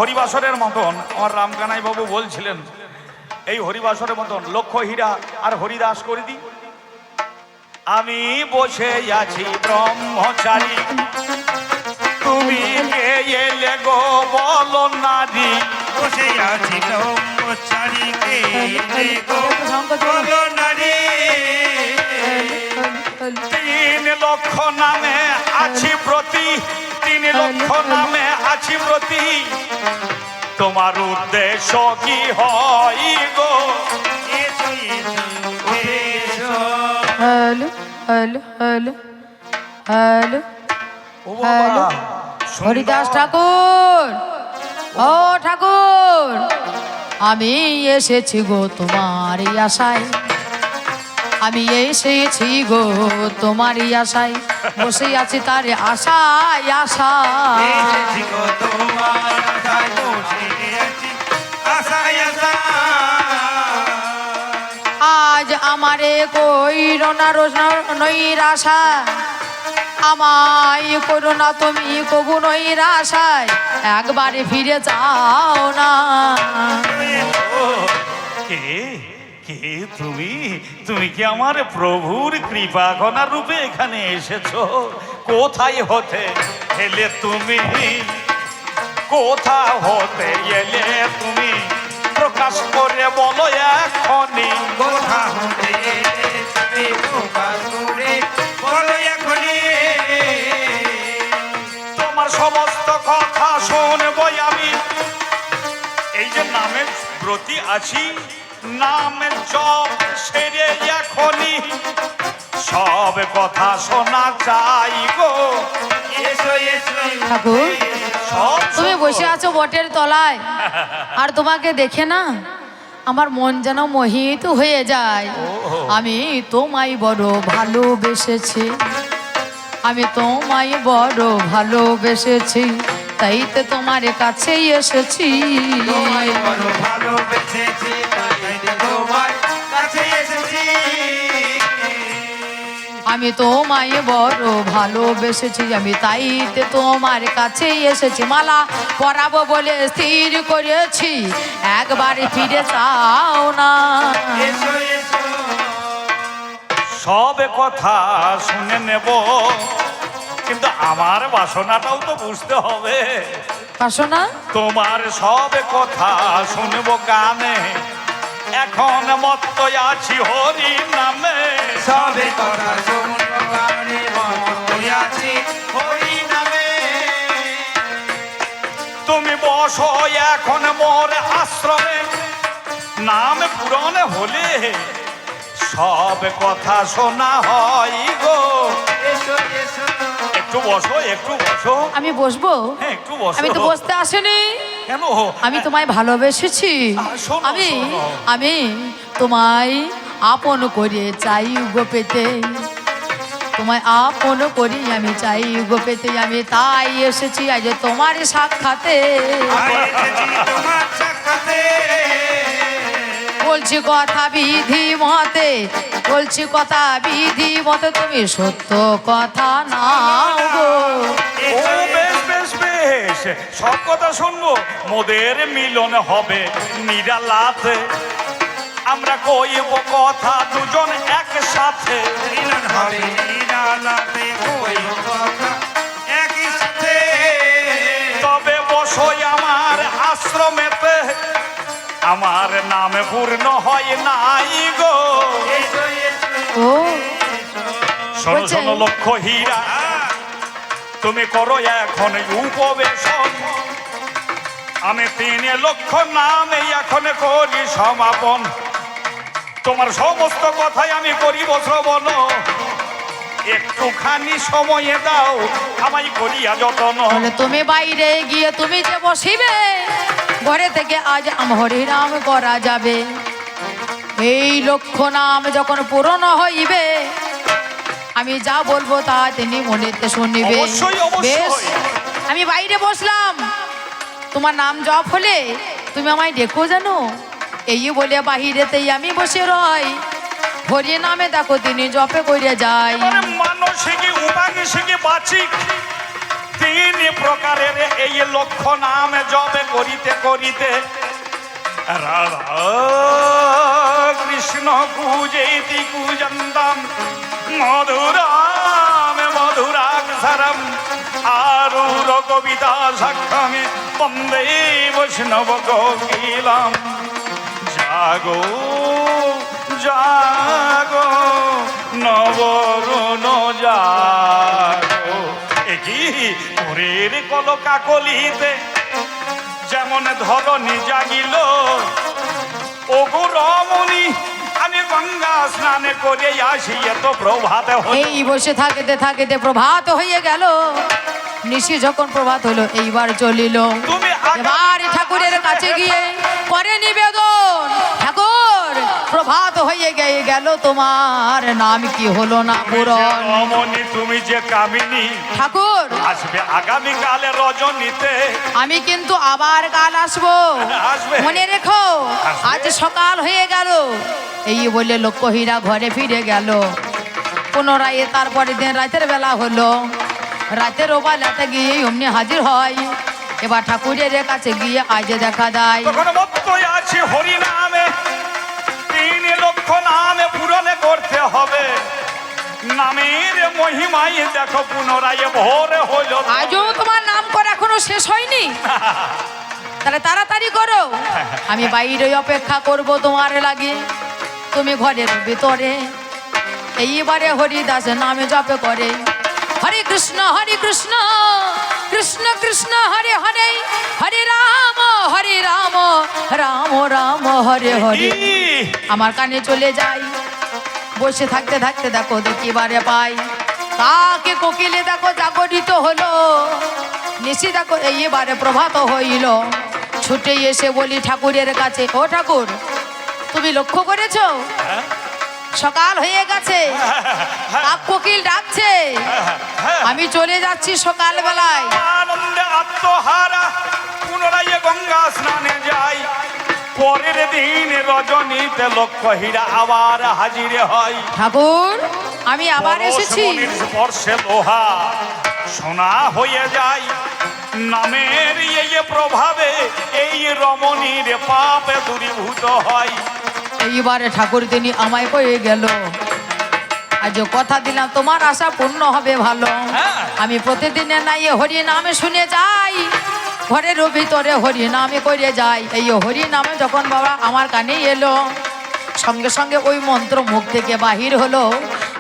হরিবাসরের মতন আমার রামকানাই বাবু বলছিলেন, এই হরিবাসরের মতন লক্ষ হীরা আর হরিদাস করে দিই। আমি বসে আছি ব্রহ্মচারী, তুমি কে এলে গো বলো নারী। বসে আছি ব্রহ্মচারী, কে এলে গো বলো নারী। 3 লক্ষ নামে আছি প্রতি, 3 লক্ষ নামে আছি প্রতি, তোমার উদ্দেশ্য কি হয় গো? এসো এসো এসো। হ্যালো হ্যালো হ্যালো হ্যালো ও বাবা, হরিদাস ঠাকুর, ও ঠাকুর, আমি এসেছি গো তোমারই আশায়, আমি এসেছি গো তোমারই আশায়, বসে আছি তার আশায় আশায়। এসেছি গো তোমার আশায়, বসে আছি আশায় আশায়। আজ আমারে কইর না নৈরাশা, আমায় করো না তুমি কবু নৈরাশায়, একবারে ফিরে যাও না। কে কে তুমি? তুমি কি আমার প্রভুর কৃপা ঘনা রূপে এখানে এসেছো? কোথায় হতে এলে তুমি? কোথা হতে এলে তুমি? প্রকাশ করে বলো এখনই। কোথা হতে তুমি প্রকাশ করে বলো এখনই। তোমার সমস্ত কথা শুনবো আমি, এই যে নামের ব্রতী আছি, নামের জপ সেরে এখনই সব কথা শোনা চাই গো। এসো এসো ঠাকুর, সব তুমি শুনবো। বসে আছো বটের তলায়, আর তোমাকে দেখে না আমার মন যেন মোহিত হয়ে যায়। আমি তোমায় বড় ভালোবেসেছি, আমি তোমায় বড় ভালোবেসেছি, তাই তো তোমার কাছেই এসেছি। তোমায় বড় ভালোবেসেছি, তাই তোমার কাছে এসেছি। আমি তোমায় বড় ভালোবেসেছি, আমি তাই তো তোমার কাছেই এসেছি। মালা পরাবো বলে স্থির করেছি, একবার ফিরে যাও না। এসো এসো। সব কথা শুনে নেব, কিন্তু আমার বাসনাটাও তো বুঝতে হবে। আসো না, তোমার সব কথা শুনবো কানে, এখন মত্ত আছি হরি নামে। সবে কথা শুনবো কানে, মত্ত আছি হরি নামে। তুমি বসো এখন মোর আশ্রমে, নাম পূরণ হলে সব কথা শোনা হয় গো। এসো এসো। একটু বসো, একটু বসো। আমি বসবো? হ্যাঁ, একটু বসো। আমি তো বসতে আসিনি, কেন? আমি তোমায় ভালোবেসেছি। শোনো, আমি শোনো। আমি তোমায় আপন করে চাই গো পেতে, তোমায় আপন করি আমি চাই গো পেতে, আমি তাই এসেছি আজ তোমার সাক্ষাতে। আয় এসেছি তোমার সাক্ষাতে। বলছি কথা বিধি মতে, বলছি কথা বিধি মতে, তুমি সত্য কথা নাও গো। ও বেশ বেশ বেশ, সব কথা শুনবো। মোদের মিলন হবে নিরালাতে, আমরা কইব কথা দুজন একসাথে। মিলন হবে নিরালাতে, কইব কথা একই সাথে। তবে বসই আমার আশ্রমেতে, আমার নাম পূর্ণ হয় নাই গো। এসো এসো ও শোনো বলছে? শোনো লক্ষ হীরা, তুমি করো এখন উপবেশন, আমি 3 লক্ষ নামে এখন করি সমাপন। তোমার সমস্ত কথাই আমি করিব শ্রবণ, একটুখানি সময়ে দাও আমায় করিয়া যতন। বলে তুমি বাইরে গিয়ে তুমি যে বসিবে, ঘরে থেকে আজ হরিনাম করা যাবে। এই লক্ষ্য নাম যখন পূরণ হইবে, আমি যা বলবো তা তিনি মনেতে শুনিবে। অবশ্যই, অবশ্যই। বেশ, আমি বাইরে বসলাম, তোমার নাম জপ হলে তুমি আমায় ডেকো জানো, এই বলে বাহিরেতেই আমি বসে রই। হরি নামে দেখো তিনি জপে করে যায়। মানসিক উপাংশিক বাচিক তিন প্রকারের এই লক্ষ্য নাম জবে করিতে করিতে রাধা কৃষ্ণ কুজেতি কুজন্তম মধুরাম মধুরাক্ষরম আরূঢ় কবিতা সাক্ষামে বন্দে বৈষ্ণব কোকিলম। জাগো জাগো নবরুণ জাগো। একই ভোরের কলকাকলিতে যেমন ধরণী জাগিল, ওগো রমণী আমি গঙ্গা স্নান করে আসি, এত প্রভাত হলো। এই বসে থাকিতে থাকিতে প্রভাত হয়ে গেল। নিশি যখন প্রভাত হলো এইবার চলিল। তুমি এবার ঠাকুরের কাছে গিয়ে করে নিবেদন, ঠাকুর প্রভাত হয়ে গেল, তোমার নাম কি হলো না পূরণ? রমণী তুমি যে কামিনী, ঠাকুর আসবে আগামীকালে রজনীতে। আমি কিন্তু আবার কাল আসবো, আসবে। মনে রেখো। আসবে। আজ সকাল হয়ে গেল। এই বলে লক্ষ্মীরা ঘরে ফিরে গেল। পুনরায় তারপরে দিন রাতের বেলা হলো। রাতের বেলাতে গিয়ে অমনি হাজির হয়। এবার ঠাকুরের কাছে গিয়ে আজ দেখা দেয় তখন মত্তই আছি হরি নামে, 3 লক্ষ নামে পূরণে করতে হবে। নামের মহিমাই দেখো পুনরায় ভোরে হলো। আজও তোমার নাম করে এখনো শেষ হয়নি, তাহলে তাড়াতাড়ি করো। আমি বাইরে অপেক্ষা করব তোমার লাগে। তুমি ঘরের ভিতরে এইবারে হরিদাস নামে জপ করে হরে কৃষ্ণ কৃষ্ণ কৃষ্ণ হরে হরে, হরে রাম রাম রাম হরে হরে। আমার কানে চলে যাই। বসে থাকতে থাকতে দেখো দেখিবারে পাই কাকে কোকিলে দেখো জাগরিত হলো। নিশি দেখো এইবারে প্রভাত হইল। ছুটে এসে বলি ঠাকুরের কাছে, ও ঠাকুর তুমি লক্ষ্য করেছো সকাল হয়ে গেছে, কাক কোকিল ডাকছে, আমি চলে যাচ্ছি সকাল বেলায়। আনন্দে আত্মহারা পুনরায় গঙ্গা স্নানে যাই। পরের দিন রজনীতে লক্ষ্য হীরা আবার হাজির হয়। ঠাকুর আমি আবার এসেছি। পরশমণির স্পর্শে লোহা সোনা হয়ে যায়। নামের এই প্রভাবে এই রমণীর পাপে দূরীভূত হয়। এইবারে ঠাকুর তিনি আমায় কয়ে গেল, আজ কথা দিলাম তোমার আশা পূর্ণ হবে ভালো। হ্যাঁ। আমি প্রতিদিনের নাই হরি নামে শুনে যাই, ঘরের ভিতরে হরি নামে করে যাই। এই হরি নামে যখন বাবা আমার কানে এলো, সঙ্গে সঙ্গে ওই মন্ত্র মুখ থেকে বাহির হলো।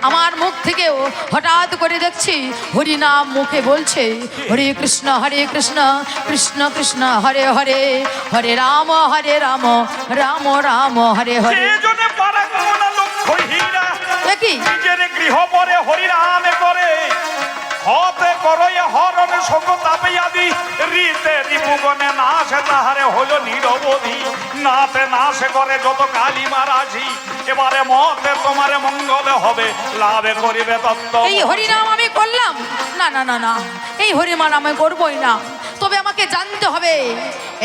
আমার মুখ থেকেও হঠাৎ করে দেখছি হরি নাম মুখে বলছে, হরে কৃষ্ণ কৃষ্ণ কৃষ্ণ হরে হরে, হরে রাম রাম রাম হরে হরে। সেজন্য পরাঙ্গনা লক্ষ্য হীরা দেখি নিজের গৃহ পরে হরিনামে করে। হতে করয়ে হরণ শোক তাপে আদি, রীতে রিপুগণে নাশ তাহারে হলো নিরবধি। নাতে নাশ করে যত কালী মারাজি, এবারে মতে তোমারে মঙ্গল হবে, লাভে করিবে তত্ত্ব। এই হরিনাম আমি করলাম না না না না, এই হরিনাম আমি করবই না। তবে আমাকে জানতে হবে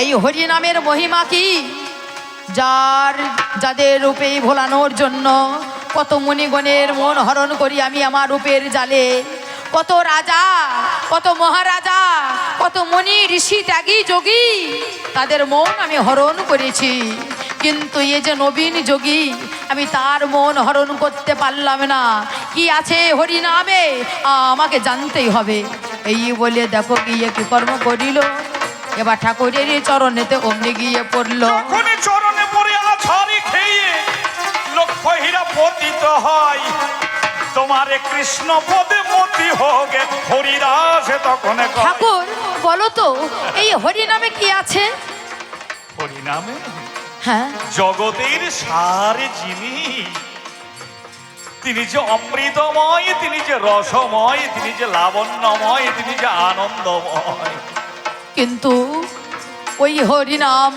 এই হরিনামের মহিমা কি। যাদের রূপে ভোলানোর জন্য কত মুনিগণের মন হরণ করি আমি আমার রূপের জালে। কত রাজা, কত মহারাজা, কত মুনি ঋষি ত্যাগী যোগী, তাদের মন আমি হরণ করেছি। কিন্তু এই যে নবীন যোগী, আমি তার মন হরণ করতে পারলাম না। কি আছে হরিনামে আমাকে জানতেই হবে। এই বলে দেখো গিয়ে কি কর্ম করিল। এবার ঠাকুরের চরণেতে অমনি গিয়ে পড়লো। যখনই চরণে পড়ে আছাড়ি খেয়ে লক্ষ্য হীরা পতিত হয়। তোমারে কৃষ্ণ পদে মতি হোগে হরিদাস তখন কয়। ঠাকুর বলো তো এই হরিনামে কি আছে? হরিনামে হ্যাঁ জগতের সার যিনি, তিনি যে অমৃতময়, তিনি যে রসময়, তিনি যে লাবণ্যময়, তিনি যে আনন্দময়। কিন্তু ওই হরিনাম,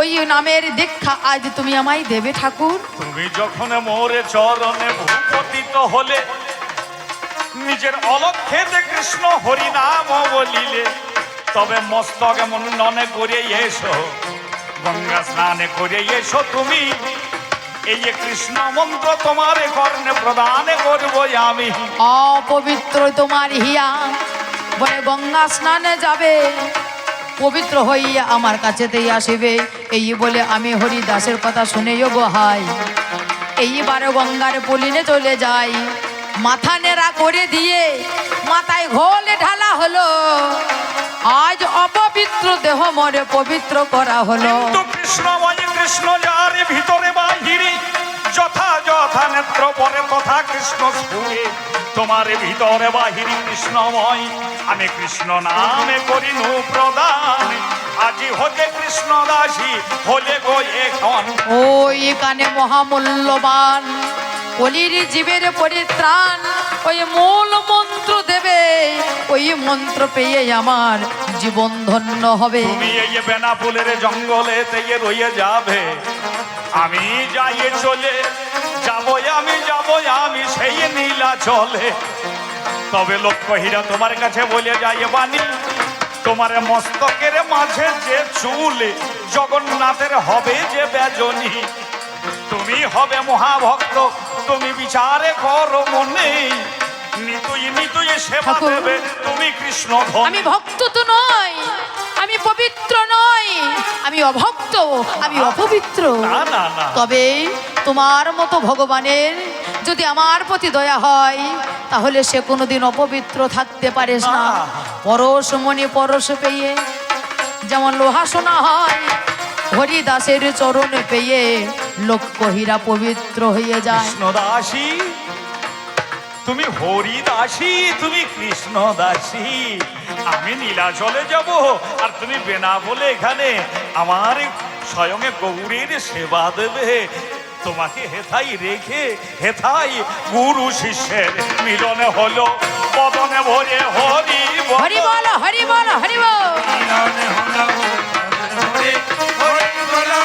ওই নামের দীক্ষা আজ তুমি আমায় দেবে ঠাকুর? তুমি যখন মোরে চরণে ভূপতিত হলে, নিজের অলক্ষেতে কৃষ্ণ হরিনাম বলিলে, তবে মস্তকে মুন্ডনে করে এসো, গঙ্গা স্নানে করে এসো তুমি। এই যে কৃষ্ণ মন্ত্র তোমার কর্ণে প্রদান করবো আমি। অপবিত্র তোমার হিয়া বলে গঙ্গা স্নানে যাবে, পবিত্র হইয়া আমার কাছেতেই আসিবে। এই বলে আমি হরিদাসের কথা শুনেও গো হাই, এইবারে গঙ্গার পলিনে চলে যাই। মাথা নেড়া করে দিয়ে মাথায় ঘোলে ঢালা হলো, আজ অপবিত্র দেহ মরে পবিত্র করা হলো। কিন্তু কৃষ্ণময় কৃষ্ণ যার ভিতরে বাহিরে, যথা যথা নেত্র পরে তথা কৃষ্ণ স্ফুরে। তোমার ভিতরে বাহিরে কৃষ্ণময়, আমি কৃষ্ণ নামে করিনু প্রদান। আজি হতে কৃষ্ণ দাসী হলে গো এখন। ওই কানে মহামূল্যবান কলির জীবের পরিত্রাণ, ওই মূল মন্ত্র দেবে, ওই মন্ত্র পেয়ে আমার জীবন ধন্য হবে। তুমি এই বেনাপুলের জঙ্গলে তেয়ে রয়ে যাবে, আমি যাই চলে যাবো, আমি সেই নীলা চলে। তবে লক্ষ্য হীরা তোমার কাছে বলে যাই বাণী, তোমার মস্তকের মাঝে যে চুল জগন্নাথের হবে যে বেজনী। তুমি হবে মহাভক্ত, তুমি বিচারে করো মনে, নিতুই নিতুই সেবা ঠাকুর, দেবে তুমি কৃষ্ণ ধন। আমি ভক্ত তো নই, আমি পবিত্র নই, আমি অভক্ত, আমি অপবিত্র। না না না, তবে তোমার মতো ভগবানের যদি আমার প্রতি দয়া হয়, তাহলে সে কোনোদিন অপবিত্র থাকতে পারিস না। না। পরশমণি পরশ পেয়ে যেমন লোহা সোনা হয়, হরিদাসের চরণে পেয়ে লক্ষ্য হীরা পবিত্র হয়ে যায়। কৃষ্ণ দাসী তুমি, হরিদাসী তুমি, কৃষ্ণ দাসী। আমি নীলাচলে যাব আর তুমি বেনা বলে এখানে আমার স্বয়ং গৌরীর সেবা দেবে। তোমাকে হেথাই রেখে হেথাই গুরু শিষ্যের মিলনে হলো, বদনে ভরে হরি হরি বল, হরি বল, হরি বল। মিলনে হলো হরি হরি বলো।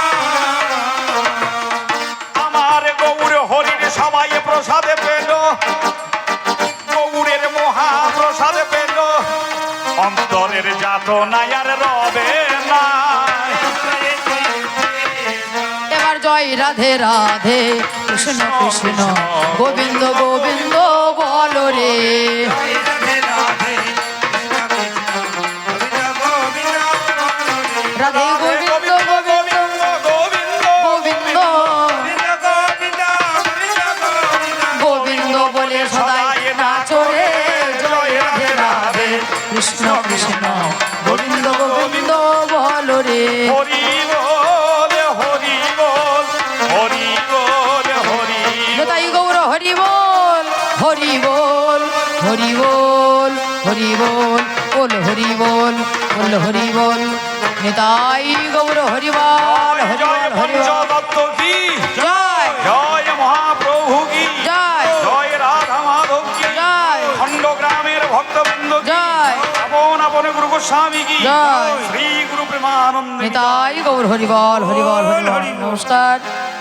আমার গৌর হরির সবাই প্রসাদে পেল, গৌরের মহাপ্রসাদে পেল, অন্তরের যাত নাই আর রবে না। এবার জয় রাধে রাধে, কৃষ্ণ কৃষ্ণ গোবিন্দ গোবিন্দ বল রে। রাধে রাধে রাধে গোবিন্দ গোবিন্দ গোবিন্দ গোবিন্দ বলে সদাই নাচরে। জয় রাধে রাধে, কৃষ্ণ কৃষ্ণ গোবিন্দ গোবিন্দ বল রে। হরি বল, হরি বল, হরি বল, হরি তাই গৌর হরি বল, হরি বল, হরি বল, হরি বল, বল হরি বল, বল হরি বল। নিতাই গৌর হরি বল, হরি জয় বল, হরি বল। পঞ্চদত্ত কি জয় জয়, মহাপ্রভু কি জয়, জয়, রাধা মাধব কি জয়, খণ্ডগ্রামের ভক্তবৃন্দ কি জয়, আপন আপন গুরু গোস্বামী কি জয়। শ্রী গুরু প্রেমানন্দ নিতাই গৌর হরি বল, হরি বল, হরি বল। নমস্কার।